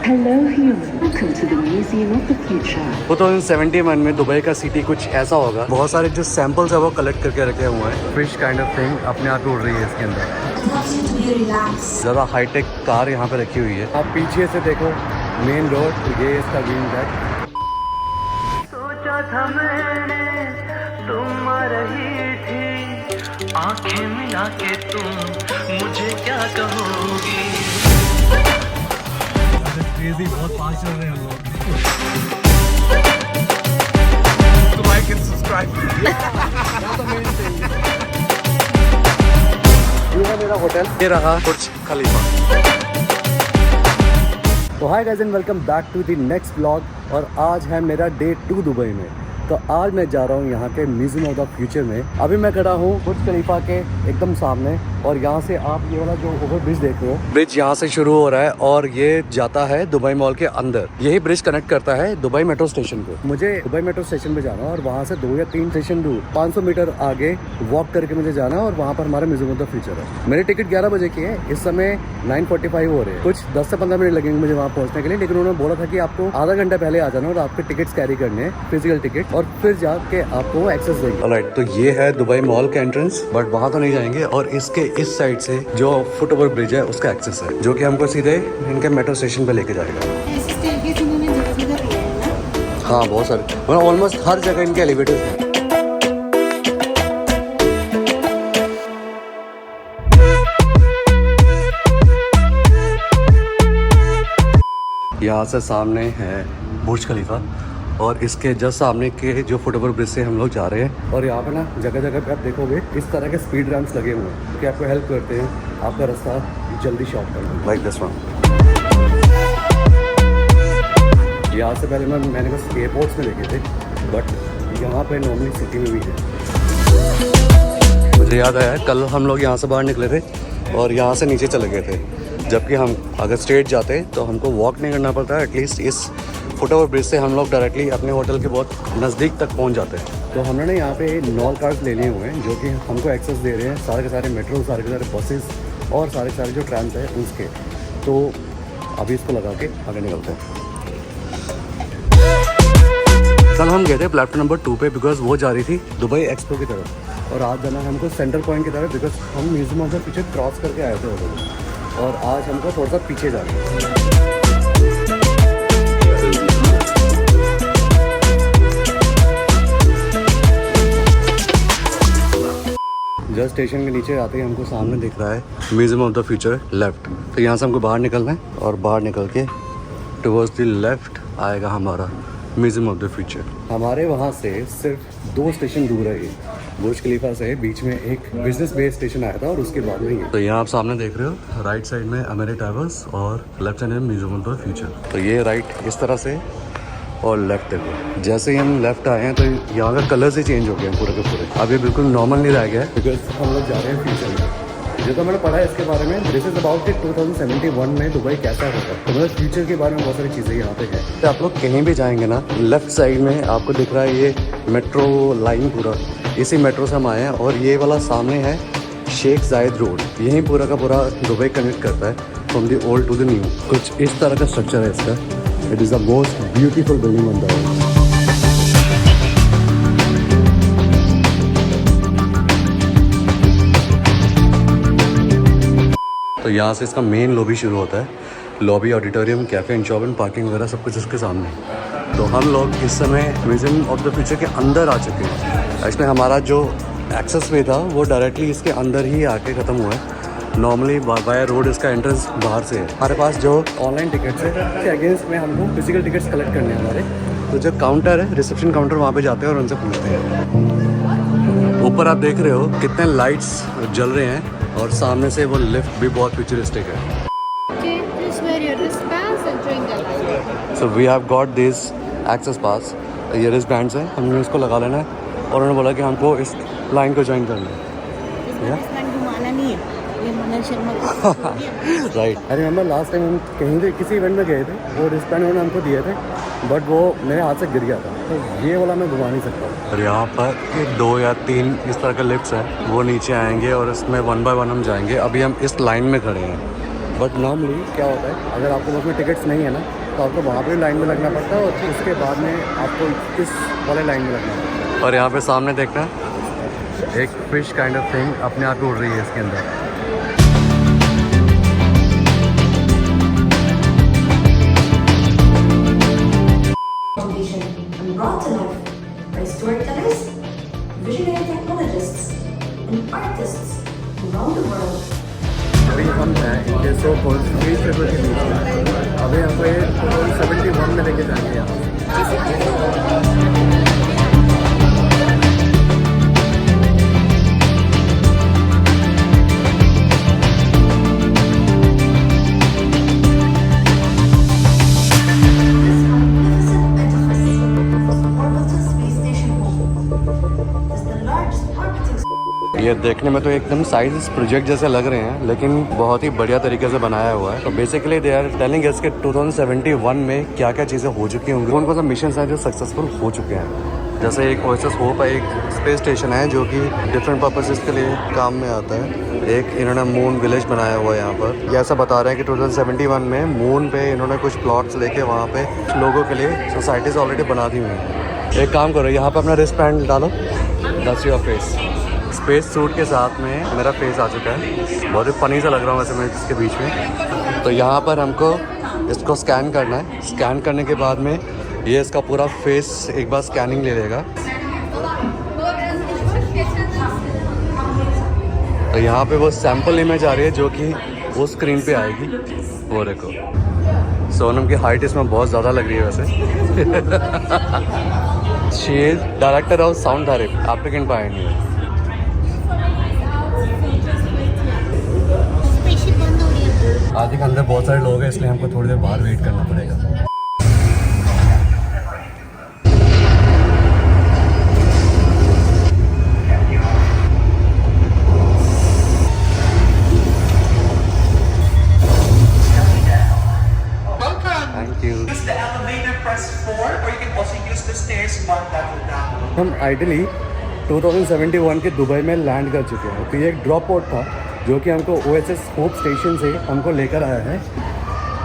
Hello human, welcome to the Museum of the Future. 2071 में Dubai का city कुछ ऐसा होगा। बहुत सारे जो सैंपल्स है वो कलेक्ट करके रखे हुए हैं। फिश काइंड ऑफ थिंग अपने आप उड़ रही है इसके अंदर। ज़्यादा हाईटेक कार यहाँ पे रखी हुई है। आप पीछे से देखो मेन रोड, ये इसका ग्रीन बैग। सोचा था मैंने तुम आ रही थी, आंखें मिला के तुम मुझे क्या कहोगी। बहुत फास्ट चल रहे हैं हम लोग। तो लाइक एंड सब्सक्राइब। ये है मेरा होटल, ये रहा बुर्ज खलीफा। तो hi guys and welcome back to the next vlog. और आज है मेरा डे 2 दुबई में। तो आज मैं जा रहा हूँ यहाँ के म्यूजियम ऑफ द फ्यूचर में। अभी मैं खड़ा हूँ बुर्ज खलीफा के एकदम सामने, और यहाँ से आप ये वाला जो ओवर ब्रिज देख रहे हो, ब्रिज यहाँ से शुरू हो रहा है और ये जाता है दुबई मॉल के अंदर। यही ब्रिज कनेक्ट करता है दुबई मेट्रो स्टेशन को। मुझे दुबई मेट्रो स्टेशन पे जाना है और वहाँ से 2 या 3 स्टेशन दूर 500 मीटर आगे वॉक करके मुझे जाना है, और वहाँ पर हमारा म्यूजियम ऑफ द फ्यूचर है। मेरी टिकट 11 बजे की है, इस समय 9:45 हो रहे हैं। कुछ 10 से 15 मिनट लगेंगे मुझे वहाँ पहुँचने के लिए, लेकिन उन्होंने बोला था कि आपको आधा घंटा पहले आ जाना और आपके टिकट्स कैरी करने हैं, फिजिकल टिकट, और फिर जाके आपको एक्सेस देंगे। ऑलराइट, तो ये है दुबई मॉल का एंट्रेंस, बट वहाँ तो नहीं जाएंगे। और इसके इस साइड से जो फुट ओवर ब्रिज है उसका एक्सेस है, जो कि हमको सीधे इनके मेट्रो स्टेशन पे लेके जाएगा। हाँ, बहुत सारे, मतलब ऑलमोस्ट हर जगह इनके एलिवेटर्स हैं। यहाँ से सामने है बुर्ज खलीफा, और इसके जस्ट सामने के जो फुट ओवर ब्रिज से हम लोग जा रहे हैं। और यहाँ पे ना जगह जगह पे आप देखोगे इस तरह के स्पीड रैम्प्स लगे हुए हैं कि आपको हेल्प करते हैं आपका रास्ता जल्दी शॉर्ट करना। Like this one. यहाँ से पहले मैंने बस एयरपोर्ट्स में देखे थे, बट यहाँ पे नॉर्मली सिटी में भी है। मुझे याद आया कल हम लोग यहाँ से बाहर निकले थे और यहाँ से नीचे चले गए थे, जबकि हम अगर स्ट्रेट जाते तो हमको वॉक नहीं करना पड़ता। एटलीस्ट इस फुट ओवर ब्रिज से हम लोग डायरेक्टली अपने होटल के बहुत नज़दीक तक पहुंच जाते हैं। तो हमने ना यहाँ पे नॉल कार्ड्स ले लिए हुए हैं, जो कि हमको एक्सेस दे रहे हैं सारे के सारे मेट्रो, सारे के सारे बसेस और सारे के सारे जो ट्राम्स हैं उसके। तो अभी इसको लगा के आगे निकलते हैं। कल हम गए थे प्लेटफॉर्म नंबर 2 पे, बिकॉज वो जा रही थी दुबई एक्सपो की तरफ, और आज जाना है हमको सेंट्रल पॉइंट की तरफ, बिकॉज हम museum of the future cross करके आए थे उधर, और आज हमको थोड़ा सा पीछे जाना है। जस्ट स्टेशन के नीचे आते ही हमको सामने दिख रहा है museum of the future left. तो यहाँ से हमको बाहर निकलना है, और बाहर निकल के टुवर्ड्स द लेफ्ट आएगा हमारा म्यूजियम ऑफ द फ्यूचर। हमारे वहाँ से सिर्फ 2 स्टेशन दूर है, बुर्ज खलीफा से बीच में एक बिजनेस बेस्ड स्टेशन आया था, और उसके बाद में ये। तो यहाँ आप सामने देख रहे हो, राइट साइड में अमेरिका टावर्स और लेफ्ट साइड में म्यूजियम ऑफ द फ्यूचर। तो ये राइट इस तरह से और लेफ्ट है। जैसे ही हम लेफ्ट आए हैं तो यहाँ का कलर्स ही चेंज हो गए हैं पूरे के पूरे। अब ये बिल्कुल नॉर्मल नहीं रह गया है, बिकॉज हम लोग जा रहे हैं फ्यूचर में। जो तो मैंने पढ़ा है इसके बारे में, दिस इज अबाउट 2071 में दुबई कैसा होगा। तो मतलब फ्यूचर के बारे में बहुत सारी चीज़ें यहाँ पे है। तो आप लोग कहीं भी जाएंगे ना, लेफ्ट साइड में आपको दिख रहा है ये मेट्रो लाइन, पूरा इसी मेट्रो से हम आए हैं। और ये वाला सामने है शेख जायद रोड, यहीं पूरा का पूरा दुबई कनेक्ट करता है from the old to the new. कुछ इस तरह का स्ट्रक्चर है इसका। It is the most beautiful building on the world. तो यहाँ से इसका मेन लॉबी शुरू होता है। Lobby, auditorium, cafe and shop and parking वगैरह सब कुछ इसके सामने है। तो हम लोग इस समय म्यूजियम ऑफ द फ्यूचर के अंदर आ चुके हैं। इसमें हमारा जो एक्सेस वे था वो डायरेक्टली इसके अंदर ही आके ख़त्म हुआ है। नॉर्मली बाय रोड इसका एंट्रेंस बाहर से है। हमारे पास जो ऑनलाइन टिकट्स है उसके अगेंस्ट में हमको फिजिकल टिकट्स कलेक्ट करने हैं हमारे। तो जो काउंटर है, रिसेप्शन काउंटर, वहाँ पे जाते हैं और उनसे पूछते हैं। ऊपर आप देख रहे हो कितने लाइट्स जल रहे हैं, और सामने से वो लिफ्ट भी बहुत फ्यूचरिस्टिक है। So we have got this access pass. ये रिस्ट बैंड्स हैं, हमने इसको लगा लेना है, और उन्होंने बोला कि हमको इस लाइन को ज्वाइन करना है। Right, I remember last time हम कहीं भी किसी इवेंट में गए थे, वो रिस्टबैंड उन्होंने हमको दिए थे, बट वो मेरे हाथ से गिर गया था। तो ये वाला मैं घुमा नहीं सकता। और यहाँ पर 2 या 3 इस तरह के लिफ्ट्स हैं, वो नीचे आएंगे और इसमें 1 बाय 1 हम जाएंगे। अभी हम इस लाइन में खड़े हैं, बट नॉर्मली क्या होता है, अगर आपको बस में टिकट्स नहीं है ना, तो आपको वहाँ पे लाइन में लगना पड़ता है और उसके बाद में आपको इस वाले लाइन में लगना पड़ता है। और यहाँ पे सामने देखना एक फिश काइंड ऑफ थिंग अपने आप ही उड़ रही है इसके अंदर। Brought to life by storytellers, visionary technologists, and artists around the world. अभी हम हैं इनके सो कॉल्ड स्पेस शटल के बीच में। अभी हमको ये 71 में लेके जाएंगे यहाँ। ये देखने में तो एकदम साइंस प्रोजेक्ट जैसे लग रहे हैं, लेकिन बहुत ही बढ़िया तरीके से बनाया हुआ है। तो basically they are telling us कि 2071 में क्या क्या चीज़ें हो चुकी होंगी, कौन कौन सा मिशन हैं जो सक्सेसफुल हो चुके हैं। जैसे एक ओएसएस होप है, एक स्पेस स्टेशन है जो कि डिफरेंट पर्पसेस के लिए काम में आता है। एक इन्होंने मून विलेज बनाया हुआ है यहाँ पर। ये ऐसा बता रहे हैं कि 2071 में मून पे इन्होंने कुछ प्लॉट्स लेके वहाँ पे लोगों के लिए सोसाइटीज़ ऑलरेडी बना दी हुई हैं। एक काम करो, यहाँ पर अपना रिस्ट बैंड डालो, that's your face. Space suit के साथ में मेरा फेस आ चुका है, बहुत ही फनी सा लग रहा हूँ वैसे मैं इसके बीच में। तो यहाँ पर हमको इसको स्कैन करना है। स्कैन करने के बाद में ये इसका पूरा फेस एक बार स्कैनिंग ले लेगा। तो यहाँ पे वो सैम्पल इमेज आ रही है जो कि वो स्क्रीन पे आएगी। वो देखो, सोनम की हाइट इसमें बहुत ज़्यादा लग रही है वैसे। She is director of sound therapy, applicant Pioneer. आदि के अंदर बहुत सारे लोग हैं, इसलिए हमको थोड़ी देर बाहर वेट करना पड़ेगा। हम आइडली 2071 के दुबई में लैंड कर चुके हैं। तो ये एक ड्रॉप पोर्ट था जो कि हमको ओएसएस होप स्टेशन से हमको लेकर आया है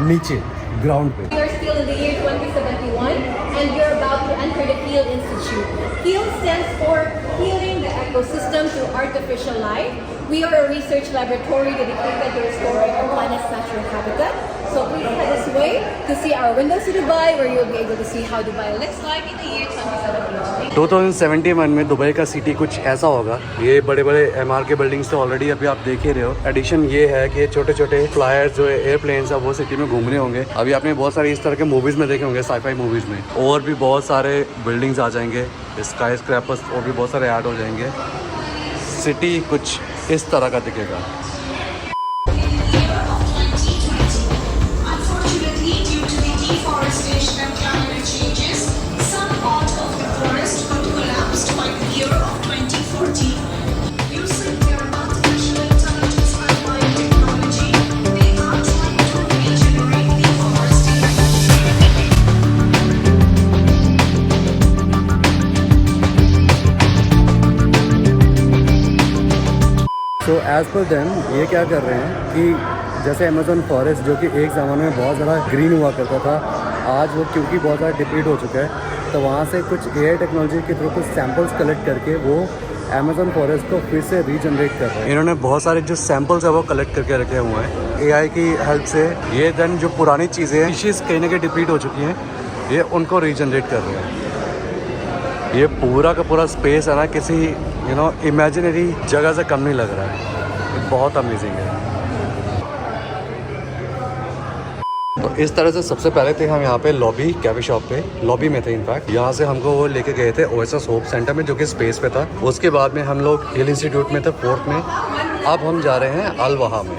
नीचे ग्राउंड पे। We are still in the year 2071 and you're about to enter the Heal Institute. Heal stands for Healing the Ecosystem through Artificial Life. We are a research laboratory dedicated to restoring our planet's natural habitat. So please head this way to see our windows to Dubai, where you'll be able to see how Dubai looks like in the year 2071. 2071 में Dubai का city कुछ ऐसा होगा। ये बड़े बड़े MR के buildings तो ऑलरेडी अभी आप देख ही रहे हो। एडिशन ये है कि छोटे छोटे फ्लायर्स जो एयरप्लेन्स है वो सिटी में घूम रहे होंगे। अभी आपने बहुत सारी इस तरह के मूवीज़ में देखे होंगे, साईफाई मूवीज़ में। और भी बहुत सारे बिल्डिंग्स आ जाएंगे, स्काई स्क्रैपर्स और भी बहुत सारे ऐड हो जाएंगे। सिटी कुछ इस तरह का दिखेगा। तो एज़ पर देम ये क्या कर रहे हैं कि जैसे अमेज़न फॉरेस्ट जो कि एक ज़माने में बहुत ज़्यादा ग्रीन हुआ करता था, आज वो क्योंकि बहुत ज़्यादा डिप्लीट हो चुका है, तो वहाँ से कुछ एआई टेक्नोलॉजी के थ्रू कुछ सैम्पल्स कलेक्ट करके वो अमेज़न फॉरेस्ट को फिर से रीजनरेट कर रहे हैं। इन्होंने बहुत सारे जो सैम्पल्स है वो कलेक्ट करके रखे हुए हैं एआई की हेल्प से। ये देन जो पुरानी चीज़ें हैं, स्पीशीज़ कहीं ना कहीं डिप्लीट हो चुकी हैं, ये उनको रीजनरेट कर रहे हैं। ये पूरा का पूरा स्पेस है ना, किसी इमेजिनरी जगह से कम नहीं लग रहा है। ये बहुत अमेजिंग है। तो इस तरह से सबसे पहले थे हम यहाँ पे लॉबी, कैफे शॉप पे लॉबी में थे। इनफैक्ट यहाँ से हमको वो लेके गए थे ओएसएस होप सेंटर में जो कि स्पेस पे था। उसके बाद में हम लोग हिल इंस्टीट्यूट में थे, फोर्थ में। अब हम जा रहे हैं अल वहा में।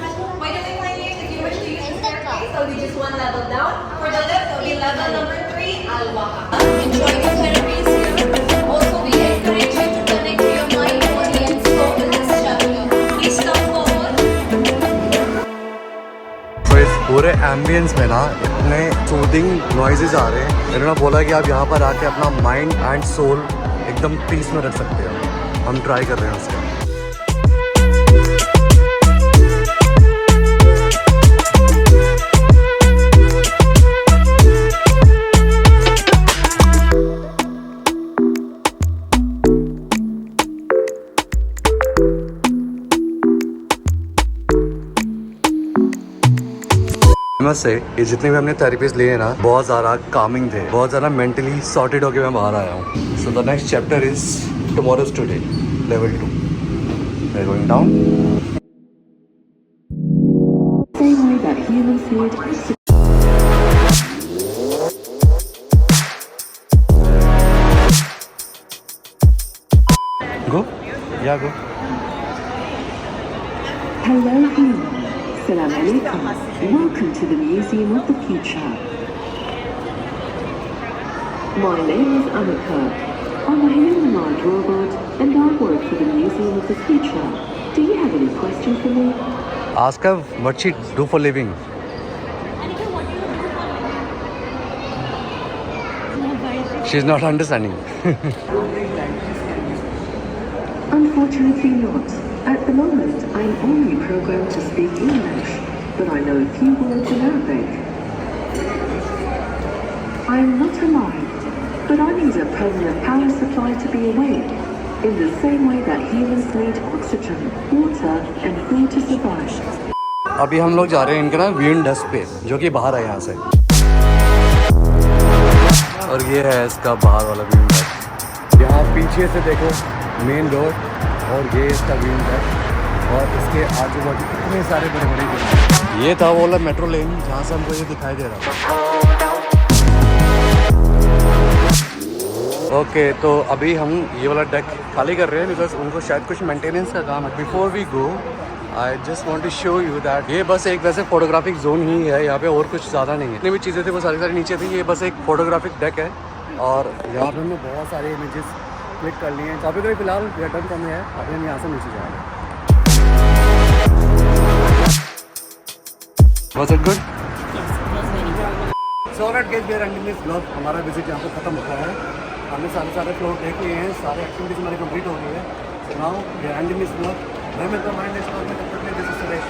पूरे एम्बियंस में ना इतने सूदिंग नॉइजेस आ रहे हैं। इन्होंने बोला कि आप यहाँ पर आके अपना माइंड एंड सोल एकदम पीस में रख सकते हो। हम ट्राई कर रहे हैं उसका। मस्ट से ये जितने भी हमने थेरेपीज लिए हैं ना, बहुत ज़्यादा कामिंग थे, बहुत ज़्यादा मेंटली सॉर्टेड होकर मैं बाहर आया हूँ. So the next chapter is tomorrow's today, level 2. We are going down. Same way that humans need Go? Yeah, go. Hello humans. Salam alaikum. Welcome to the Museum of the Future. My name is Annika. I'm a humanoid robot and I work for the Museum of the Future. Do you have any questions for me? Ask her what she do for living. She's not understanding. Unfortunately not. At the moment, I'm only programmed to speak English, but I know a few words in Arabic. I'm not alive, but I need a permanent power supply to be awake, in the same way that humans need oxygen, water, and food to survive. अभी हम लोग जा रहे हैं इनके ना wind dust पे, जो कि बाहर है यहाँ से. और ये है इसका बाहर वाला विंड डस्ट. यहाँ पीछे से देखो मेन रोड, और ये इसका विंड डस्ट, और इसके आजू बाजू इतने सारे बड़े बड़े विंड. ये था वो वाला मेट्रो लेन जहाँ से हमको ये दिखाई दे रहा था. ओके, तो अभी हम ये वाला डेक खाली कर रहे हैं बिकॉज उनको शायद कुछ मेंटेनेंस का काम है. Before we go I just want to show you that ये बस एक वैसे फोटोग्राफिक जोन ही है यहाँ पे, और कुछ ज़्यादा नहीं है. जितनी भी चीज़ें थी वो सारी नीचे थी. ये बस एक फोटोग्राफिक डेक है, और यहाँ पे हमने बहुत सारे इमेजेस क्लिक कर लिए हैं. तो अभी फिलहाल रिटर्न करने हैं. अभी हम यहाँ से नीचे जाएंगे. Was it good? So alright guys, we are ending this vlog. हमारा विजिट यहाँ पे खत्म होता है. हमने सारे फ्लोर देख लिए हैं, सारे एक्टिविटीज हमारी कंप्लीट हो गई है. So now we are ending this vlog. मैं मिलता हूँ नेक्स्ट व्लॉग में. तब तक के लिए दिस इज सुरेश.